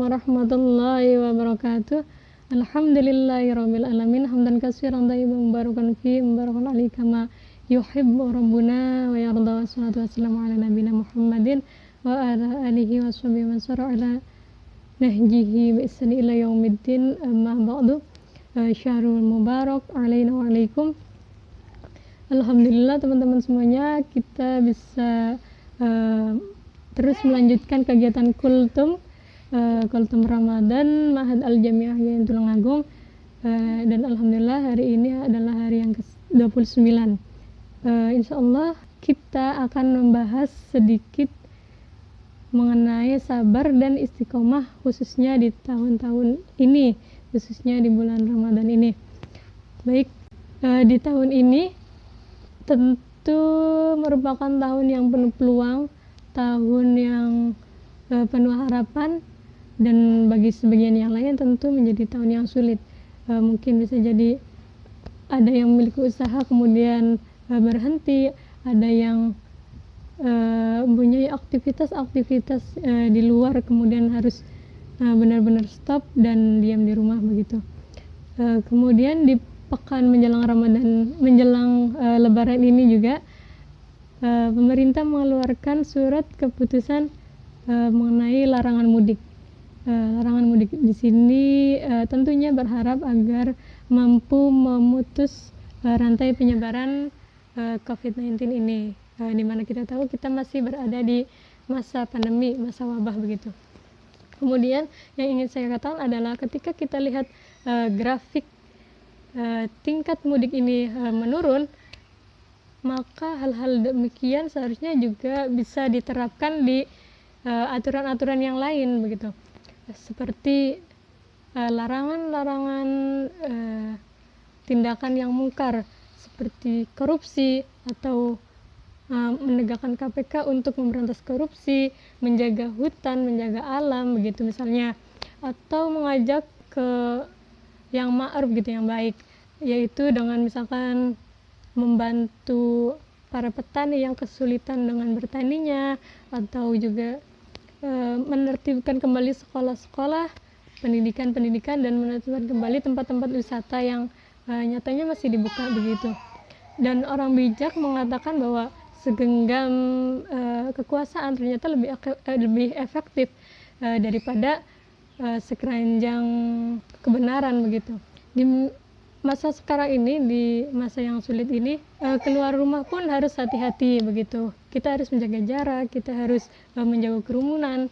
warahmatullahi wabarakatuh. Alhamdulillahirabbil alamin hamdan katsiran thayyiban mubarakan fi mubarakan alaihi kama yuhibbu rabbuna wa yarda. Wassalatu wassalamu ala nabiyina Muhammadin wa ala alihi washabihi wa sara ala nahjihi bi ihsani ila yaumiddin. Amma ba'du. Syahrul mubarak alaina wa alaikum. Alhamdulillah teman-teman semuanya, kita bisa terus melanjutkan kegiatan kultum Ramadan Ma'had Al-Jami'ah Yain Tulungagung, dan alhamdulillah hari ini adalah hari yang ke-29. Insyaallah kita akan membahas sedikit mengenai sabar dan istiqomah khususnya di tahun-tahun ini, khususnya di bulan Ramadan ini. Baik, di tahun ini tentu merupakan tahun yang penuh peluang, tahun yang penuh harapan, dan bagi sebagian yang lain tentu menjadi tahun yang sulit. Mungkin bisa jadi ada yang memiliki usaha kemudian berhenti, ada yang mempunyai aktivitas di luar kemudian harus benar-benar stop dan diam di rumah begitu. Kemudian di pekan menjelang Ramadan, menjelang Lebaran ini juga pemerintah mengeluarkan surat keputusan mengenai larangan mudik. Larangan mudik di sini tentunya berharap agar mampu memutus rantai penyebaran COVID-19 ini, di mana kita tahu kita masih berada di masa pandemi, masa wabah begitu. Kemudian yang ingin saya katakan adalah ketika kita lihat grafik tingkat mudik ini menurun, maka hal-hal demikian seharusnya juga bisa diterapkan di aturan-aturan yang lain begitu, seperti larangan-larangan tindakan yang mungkar seperti korupsi, atau menegakkan KPK untuk memberantas korupsi, menjaga hutan, menjaga alam begitu misalnya, atau mengajak ke yang ma'ruf gitu, yang baik, yaitu dengan misalkan membantu para petani yang kesulitan dengan bertaninya, atau juga menertibkan kembali sekolah-sekolah, pendidikan-pendidikan, dan menertibkan kembali tempat-tempat wisata yang nyatanya masih dibuka begitu. Dan orang bijak mengatakan bahwa segenggam kekuasaan ternyata lebih efektif daripada sekeranjang kebenaran begitu. Di masa sekarang ini, di masa yang sulit ini, keluar rumah pun harus hati-hati begitu. Kita harus menjaga jarak, kita harus menjauh kerumunan,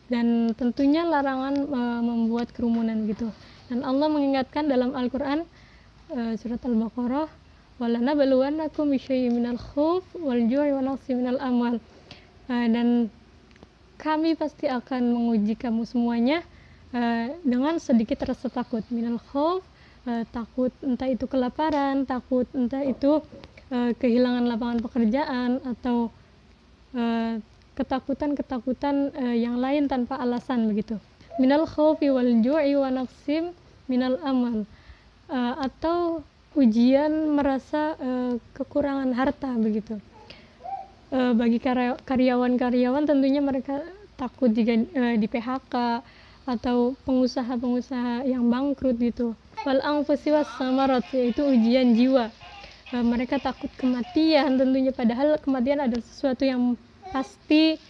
dan tentunya larangan membuat kerumunan gitu. Dan Allah mengingatkan dalam Al-Quran surat Al-Baqarah, walanabluwannakum bisyai'in minal khauf wal ju'i wa naqsin minal amwal, dan kami pasti akan menguji kamu semuanya dengan sedikit rasa takut. Minal khauf, takut entah itu kelaparan, takut entah itu kehilangan lapangan pekerjaan, atau ketakutan-ketakutan yang lain tanpa alasan begitu. Minal khaufi wal ju'i wa naqsim minal amal, atau ujian merasa kekurangan harta begitu. Bagi karyawan-karyawan tentunya mereka takut jika di PHK, atau pengusaha-pengusaha yang bangkrut gitu. Wal anfusi was samarat, yaitu ujian jiwa. Mereka takut kematian tentunya, padahal kematian adalah sesuatu yang pasti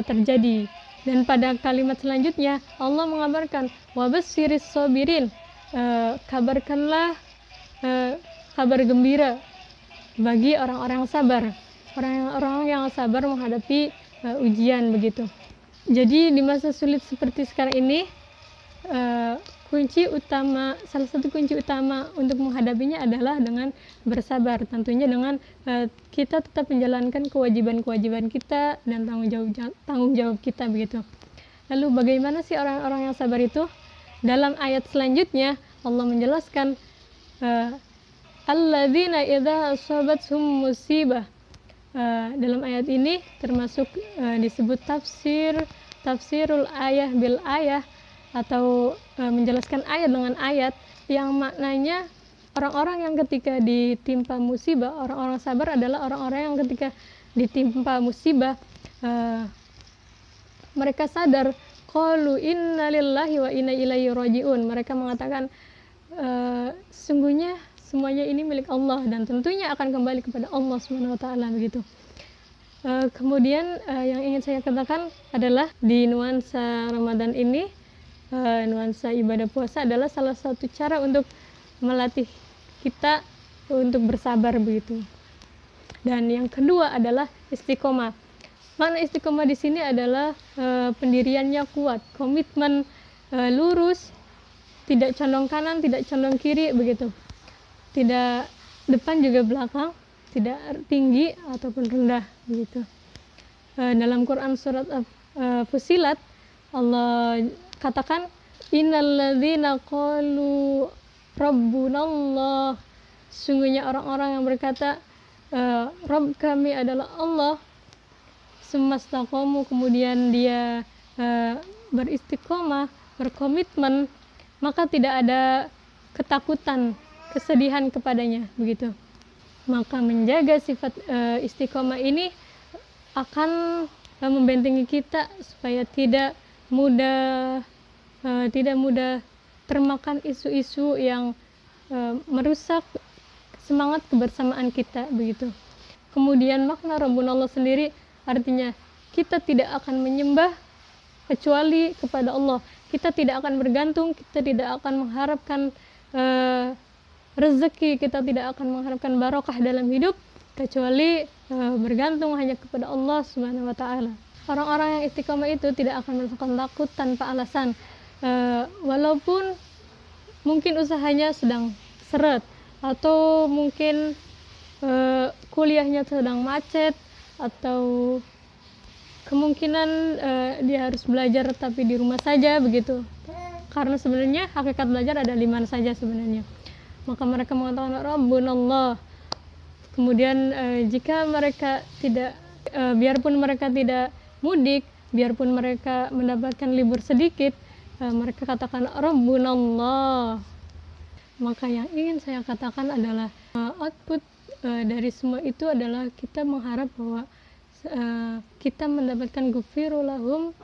terjadi. Dan pada kalimat selanjutnya Allah mengabarkan wabasyiris sabirin, kabarkanlah kabar gembira bagi orang-orang sabar, orang-orang yang sabar menghadapi ujian begitu. Jadi di masa sulit seperti sekarang ini, salah satu kunci utama untuk menghadapinya adalah dengan bersabar, tentunya dengan kita tetap menjalankan kewajiban-kewajiban kita dan tanggung jawab kita begitu. Lalu bagaimana sih orang-orang yang sabar itu? Dalam ayat selanjutnya Allah menjelaskan alladzina idza asabathum musibah. Dalam ayat ini termasuk disebut tafsirul ayah bil ayah, atau menjelaskan ayat dengan ayat, yang maknanya orang-orang yang ketika ditimpa musibah, orang-orang sabar adalah orang-orang yang ketika ditimpa musibah mereka sadar qalu inna lillahi wa inna ilaihi rajiun. Mereka mengatakan sungguhnya semuanya ini milik Allah dan tentunya akan kembali kepada Allah Subhanahu wa taala begitu. Kemudian yang ingin saya katakan adalah di nuansa Ramadan ini, nuansa ibadah puasa adalah salah satu cara untuk melatih kita untuk bersabar begitu. Dan yang kedua adalah istiqomah. Makna istiqomah di sini adalah pendiriannya kuat, komitmen lurus, tidak condong kanan, tidak condong kiri begitu. Tidak depan juga belakang, tidak tinggi ataupun rendah begitu. Dalam Quran surat Fussilat Allah katakan innalladzina qalu rabbunallah, sungguhnya orang-orang yang berkata Rabb kami adalah Allah, semastaqamu, kemudian dia beristiqomah, berkomitmen, maka tidak ada ketakutan, kesedihan kepadanya begitu. Maka menjaga sifat istiqomah ini akan membentengi kita supaya tidak mudah termakan isu-isu yang merusak semangat kebersamaan kita begitu. Kemudian makna Rabbunallah sendiri artinya kita tidak akan menyembah kecuali kepada Allah. Kita tidak akan bergantung, kita tidak akan mengharapkan rezeki, kita tidak akan mengharapkan barokah dalam hidup kecuali bergantung hanya kepada Allah Subhanahu wa taala. Orang-orang yang istiqomah itu tidak akan merasakan takut tanpa alasan, walaupun mungkin usahanya sedang seret atau mungkin kuliahnya sedang macet atau kemungkinan dia harus belajar tapi di rumah saja begitu. Karena sebenarnya hakikat belajar ada di mana saja sebenarnya. Maka mereka mengatakan Rabbunallah. Kemudian jika mereka tidak, biarpun mereka tidak mudik, biarpun mereka mendapatkan libur sedikit, mereka katakan Rabbunallah. Maka yang ingin saya katakan adalah output dari semua itu adalah kita mengharap bahwa kita mendapatkan ghufirulahum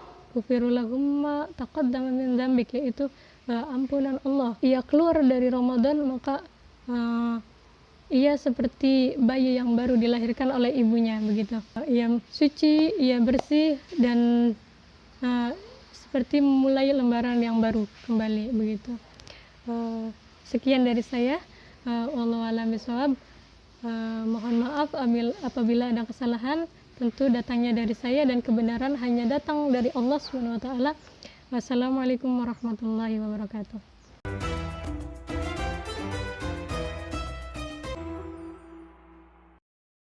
ma taqaddama min dzambik, yaitu ampunan Allah. Ia keluar dari Ramadan maka ia seperti bayi yang baru dilahirkan oleh ibunya begitu. Ia suci, ia bersih dan seperti memulai lembaran yang baru kembali begitu. Sekian dari saya. Wallahu a'lam bishawab. Mohon maaf apabila ada kesalahan. Tentu datangnya dari saya dan kebenaran hanya datang dari Allah Subhanahu wa taala. Wassalamualaikum warahmatullahi wabarakatuh.